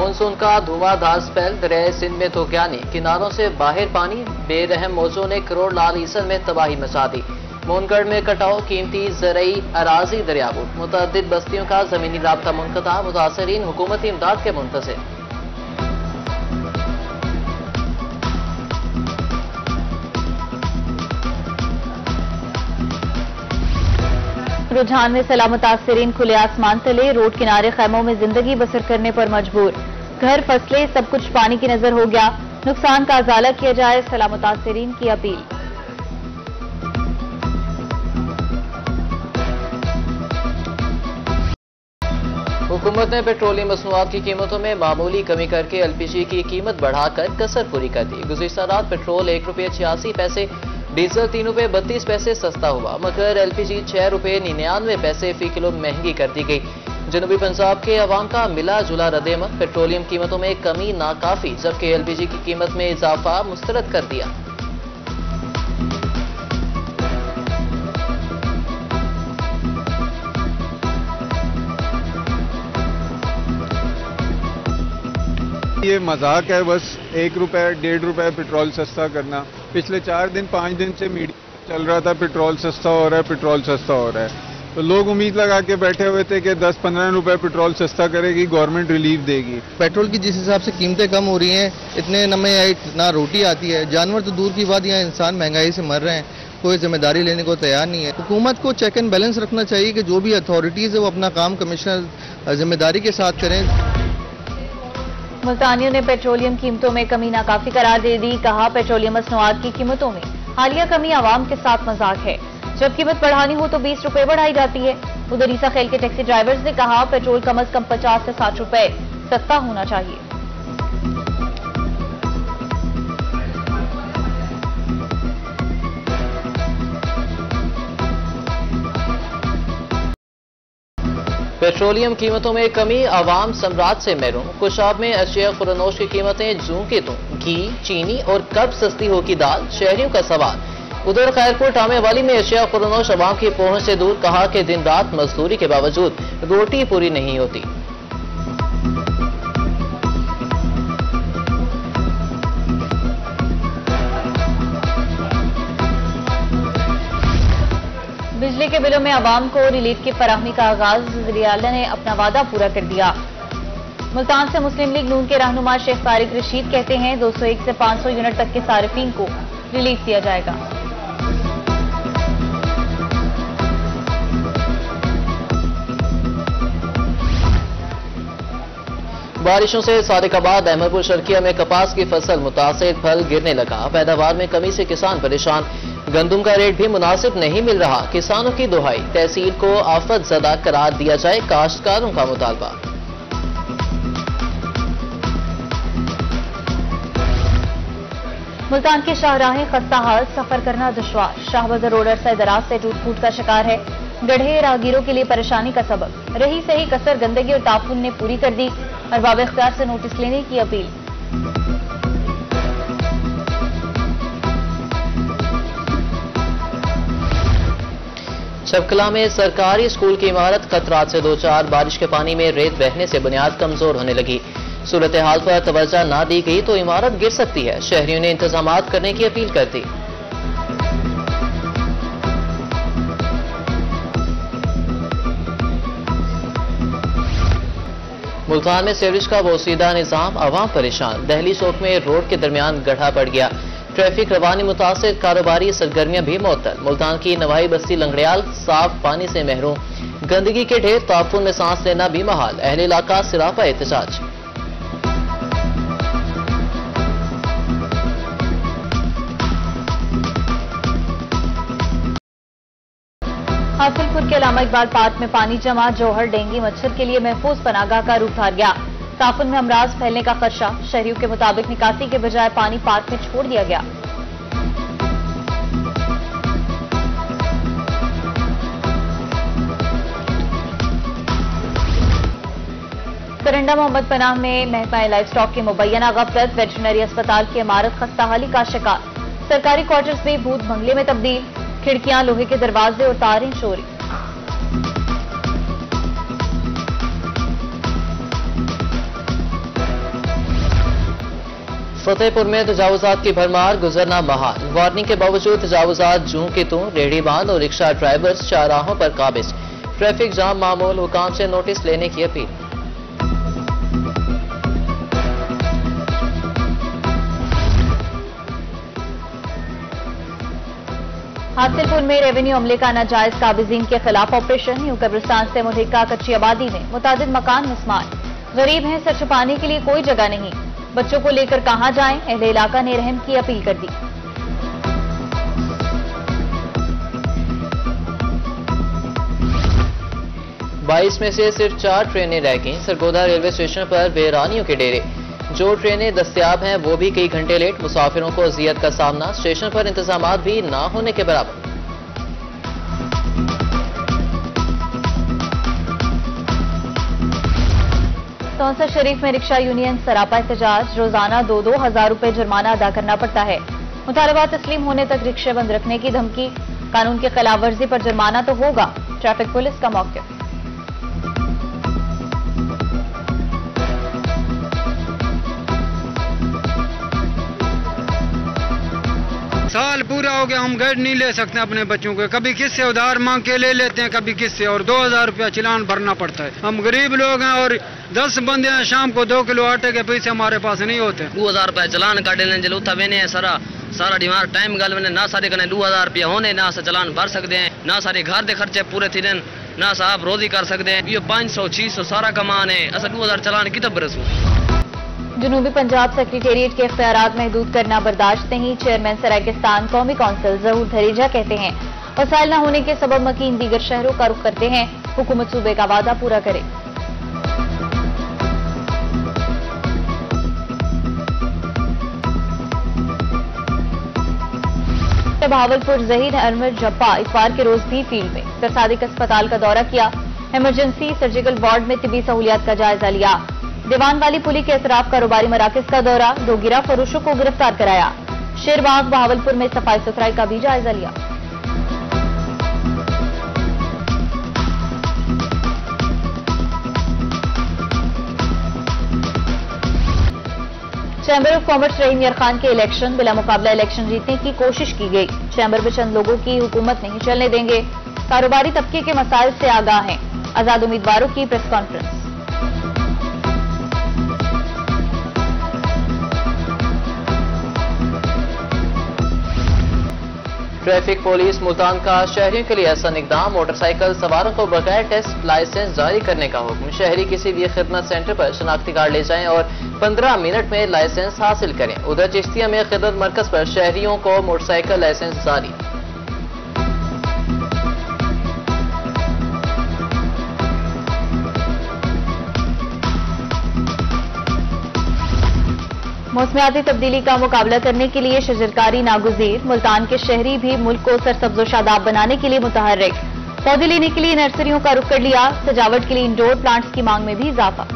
Monsoon का धुआंधार spell दरिया सिंध में तूफानी, किनारों से बाहर पानी, बेरहम मौजों ने करोड़ लाल ईसन में तबाही मचा दी। मोनगढ़ में कटाव, कीमती ज़रई अराजी दरियाबूद, मुतअद्दिद बस्तियों का जमीनी राब्ता मुनक़ता, मुतासरीन हुकूमती इमदाद के मुंतज़िर। रुझान में सैलाब मुतासरीन खुले आसमान तले रोड किनारे खैमों में जिंदगी बसर करने पर मजबूर। घर, फसलें, सब कुछ पानी की नजर हो गया। नुकसान का अजाला किया जाए, सैलाब मुतासरीन की अपील। हुकूमत ने पेट्रोलियम मसनूआत की कीमतों में मामूली कमी करके एलपीजी की कीमत बढ़ाकर कसर पूरी कर दी। गुज़िश्ता रात पेट्रोल ₹1.86, डीजल ₹3.32 सस्ता हुआ, मगर एलपीजी ₹6.99 फी किलो महंगी कर दी गई। जनूबी पंजाब के अवाम का मिला जुला रद्द-ए-अमल, पेट्रोलियम कीमतों में कमी नाकाफी, जबकि एलपीजी की कीमत में इजाफा मुस्तरद कर दिया। ये मजाक है, बस ₹1 ₹1.5 पेट्रोल सस्ता करना। पिछले 4 दिन 5 दिन से मीडिया चल रहा था पेट्रोल सस्ता हो रहा है, पेट्रोल सस्ता हो रहा है, तो लोग उम्मीद लगा के बैठे हुए थे कि 10-15 रुपए पेट्रोल सस्ता करेगी, गवर्नमेंट रिलीफ देगी। पेट्रोल की जिस हिसाब से कीमतें कम हो रही हैं, इतने नमे ना रोटी आती है, जानवर तो दूर की बात, यहाँ इंसान महंगाई से मर रहे हैं, कोई जिम्मेदारी लेने को तैयार नहीं है। हुकूमत को चेक एंड बैलेंस रखना चाहिए कि जो भी अथॉरिटीज है वो अपना काम कमिश्नर जिम्मेदारी के साथ करें। मुल्तानियों ने पेट्रोलियम कीमतों में कमी नाकाफी करार दे दी। कहा, पेट्रोलियम मसनूआत की कीमतों में हालिया कमी आवाम के साथ मजाक है। जब कीमत बढ़ानी हो तो 20 रुपए बढ़ाई जाती है। उधर ईसा खेल के टैक्सी ड्राइवर्स ने कहा, पेट्रोल कम अज कम 50 से 60 रुपए सस्ता होना चाहिए। पेट्रोलियम कीमतों में कमी, आवाम सम्राट से महरूम। कुशाब में अशिया खुरनोश की कीमतें जूं के तूं, घी, चीनी और कब सस्ती होगी दाल, शहरियों का सवाल। उधर खैरपुर टामे वाली में अशिया खुरनोश आवाम की पहुंच से दूर। कहा कि दिन रात मजदूरी के बावजूद रोटी पूरी नहीं होती। बिजली के बिलों में आवाम को रिलीफ की फराहमी का आगाज, वज़ीर आला ने अपना वादा पूरा कर दिया। मुल्तान से मुस्लिम लीग नून के रहनुमा शेख तारिक रशीद कहते हैं, 201 से 500 यूनिट तक के सारिफीन को रिलीफ दिया जाएगा। बारिशों से सादिकाबाद, अहमदपुर शर्किया में कपास की फसल मुतासिर, फल गिरने लगा। पैदावार में कमी से किसान परेशान। गंदुम का रेट भी मुनासिब नहीं मिल रहा। किसानों की दुहाई, तहसील को आफत ज़दा करार दिया जाए, काश्तकारों का मुतालबा। मुल्तान की शाहराहें खस्ता हाल, सफर करना दुश्वार। शाहबाज़ार रोड अरसा दराज से टूट फूट का शिकार है। गड्ढे राहगीरों के लिए परेशानी का सबब। रही सही कसर गंदगी और ताफुन ने पूरी कर दी। अरबाब इख्तियार से नोटिस लेने की अपील। शबकला में सरकारी स्कूल की इमारत खतरात से दो चार। बारिश के पानी में रेत बहने से बुनियाद कमजोर होने लगी। सूरत हाल पर तवज्जो न दी गई तो इमारत गिर सकती है। शहरियों ने इंतजामात करने की अपील कर दी। मुल्तान में सीवरेज का बोसीदा निजाम, आवाम परेशान। दहली चौक में रोड के दरमियान गड्ढा पड़ गया। ट्रैफिक रवानी मुतासिर, कारोबारी सरगर्मियां भी मुअत्तल। मुल्तान की नवाई बस्ती लंगड़ियाल साफ पानी से महरूम। गंदगी के ढेर, ताफुन में सांस लेना भी महाल। अहले इलाका सिरापा एहतजाज। हासिलपुर के अलामा इकबाल पार्क में पानी जमा। जौहर डेंगू मच्छर के लिए महफूज पनागाह का रूप धार गया। ताफुन में अमराज फैलने का खदशा। शहरियों के मुताबिक निकासी के बजाय पानी पार्क में छोड़ दिया गया। सरंडा मोहम्मद पनाह में महकमा लाइफ स्टॉक की मुबैना गफलत। वेटरनरी अस्पताल की इमारत खस्ताहाली का शिकार। सरकारी क्वार्टर्स भी भूत बंगले में तब्दील। खिड़कियां, लोहे के दरवाजे और तारें चोरी। फतेहपुर में तजावुजात की भरमार, गुजरना महाल। वार्निंग के बावजूद तजावुजात जूं की तूं, रेहड़ी बांध और रिक्शा ड्राइवर्स चौराहों पर काबिज। ट्रैफिक जाम मामूल, हुकाम से नोटिस लेने की अपील। हासिलपुर में रेवेन्यू अमले का नाजायज काबिजीन के खिलाफ ऑपरेशन। यूं कब्रिस्तान से मुल्हिका कच्ची आबादी में मुतादिद मकान मिसमार। गरीब हैं, सर छुपाने के लिए कोई जगह नहीं। बच्चों को लेकर कहां जाएं, अहले इलाका ने रहम की अपील कर दी। बाईस में से सिर्फ 4 ट्रेनें रह गईं। सरगोदा रेलवे स्टेशन पर बेरानियों के डेरे। जो ट्रेनें दस्तयाब हैं वो भी कई घंटे लेट। मुसाफिरों को अजियत का सामना। स्टेशन पर इंतजामात भी ना होने के बराबर। तौंसा शरीफ में रिक्शा यूनियन सरापा एहतजाज। रोजाना 2-2 हजार रुपए जुर्माना अदा करना पड़ता है। मुतालबा तस्लीम होने तक रिक्शे बंद रखने की धमकी। कानून की खिलाफ वर्जी पर जुर्माना तो होगा। ट्रैफिक पुलिस का मौक़िफ़। साल पूरा हो गया, हम गाइड नहीं ले सकते अपने बच्चों को। कभी किससे उधार मांग के ले लेते हैं, कभी किससे, और 2000 रुपया चालान भरना पड़ता है। हम गरीब लोग हैं और 10 बंदे हैं, शाम को 2 किलो आटे के पैसे हमारे पास नहीं होते। 2000 रुपया चालान काटे लें जलूथा वेने सारा डिमांड टाइम गल में ना सारे कने 2000 रुपया होने, ना सा चालान भर सकते हैं, ना सारे घर के खर्चे पूरे थी देन, ना साहब रोजी कर सकते हैं। ये 500-600 सारा कमान है, असा 2000 चालान कितना बरसू। जनूबी पंजाब सेक्रेटेरिएट के इख्तियारात महदूद करना बर्दाश्त नहीं। चेयरमैन सराकिस्तान कौमी कौंसिल जहूर धरीजा कहते हैं वसाइल न होने के सबब मकीन दीगर शहरों का रुख करते हैं। हुकूमत सूबे का वादा पूरा करे। बहावलपुर जहीर अहमद जप्पा इतवार के रोज भी फील्ड में सरसादिक अस्पताल का दौरा किया। इमरजेंसी सर्जिकल वार्ड में तिबी सहूलियात का जायजा लिया। दीवान वाली पुली के एतराफ कारोबारी मराकज का दौरा। 2 गिरा फरोशों को गिरफ्तार कराया। शेरबाग बहावलपुर में सफाई सुथराई का भी जायजा लिया। चैम्बर ऑफ कॉमर्स रहीम यार खान के इलेक्शन। बिला मुकाबला इलेक्शन जीतने की कोशिश की गई। चैम्बर में चंद लोगों की हुकूमत नहीं चलने देंगे। कारोबारी तबके के मसाइल से आगाह हैं। आजाद उम्मीदवारों की press conference. Traffic police Multan का शहरियों के लिए ऐसा इकदाम। मोटरसाइकिल सवारों को बगैर टेस्ट लाइसेंस जारी करने का हुक्म। शहरी किसी भी खिदमत सेंटर पर शनाख्ती कार्ड ले जाएं और 15 मिनट में लाइसेंस हासिल करें। उधर चिश्तिया में खिदमत मरकज पर शहरियों को मोटरसाइकिल लाइसेंस जारी। मौसमियाती तब्दीली का मुकाबला करने के लिए शजरकारी नागुज़ीर। मुल्तान के शहरी भी मुल्क को सरसब्ज़ो शादाब बनाने के लिए मुतहर्रिक। पौधे लेने के लिए नर्सरियों का रुख कर लिया। सजावट के लिए इंडोर प्लांट्स की मांग में भी इजाफा।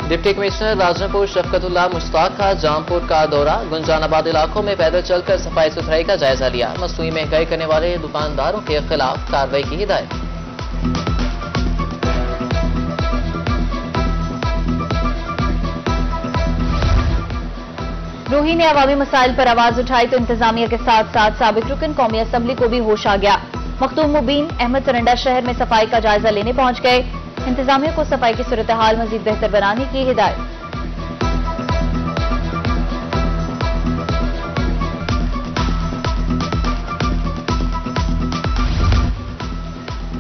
डिप्टी कमिश्नर राजनपुर शफकतुल्लाह मुश्ताक का जामपुर का दौरा। गुंजानाबाद इलाकों में पैदल चलकर सफाई सुथराई का जायजा लिया। मसनूई महंगाई करने वाले दुकानदारों के खिलाफ कार्रवाई की हिदायत। रूही ने अवामी मसाइल पर आवाज उठाई तो इंतजामिया के साथ साथ साबिक रुकन कौमी असम्बली को भी होश आ गया। मखदूम मुबीन अहमद सरंडा शहर में सफाई का जायजा लेने पहुंच गए। इंतजामिया को सफाई की सूरत हाल मजीद बेहतर बनाने की हिदायत।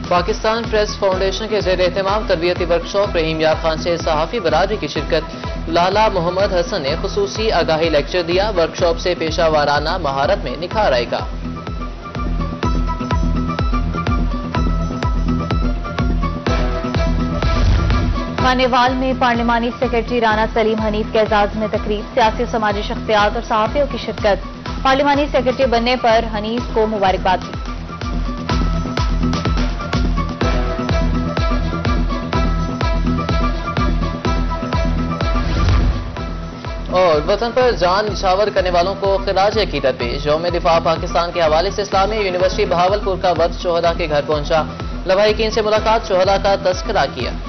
पाकिस्तान प्रेस फाउंडेशन के ज़ेर एहतमाम तरबियती वर्कशॉप रहीम यार खान से सहाफ़ी बरादरी की शिरकत। लाला मोहम्मद हसन ने खुसूसी आगाही लेक्चर दिया। वर्कशॉप से पेशा वाराना महारत में निखार आएगा। खानेवाल में पार्लिमानी सेक्रेटरी राना सलीम हनीफ के एजाज में तकरीब। सियासी और समाजी शख्सियात और सहाफ़ियों की शिरकत। पार्लिमानी सेक्रेटरी बनने पर हनीफ को मुबारकबाद दी। और वतन पर जान निछावर करने वालों को खिराज अकीदत पेश। यौम दिफा पाकिस्तान के हवाले से इस्लामी यूनिवर्सिटी बहावलपुर का वक्त शोहदा के घर पहुंचा। लवाहिकीन से मुलाकात, शोहदा का तस्करा किया।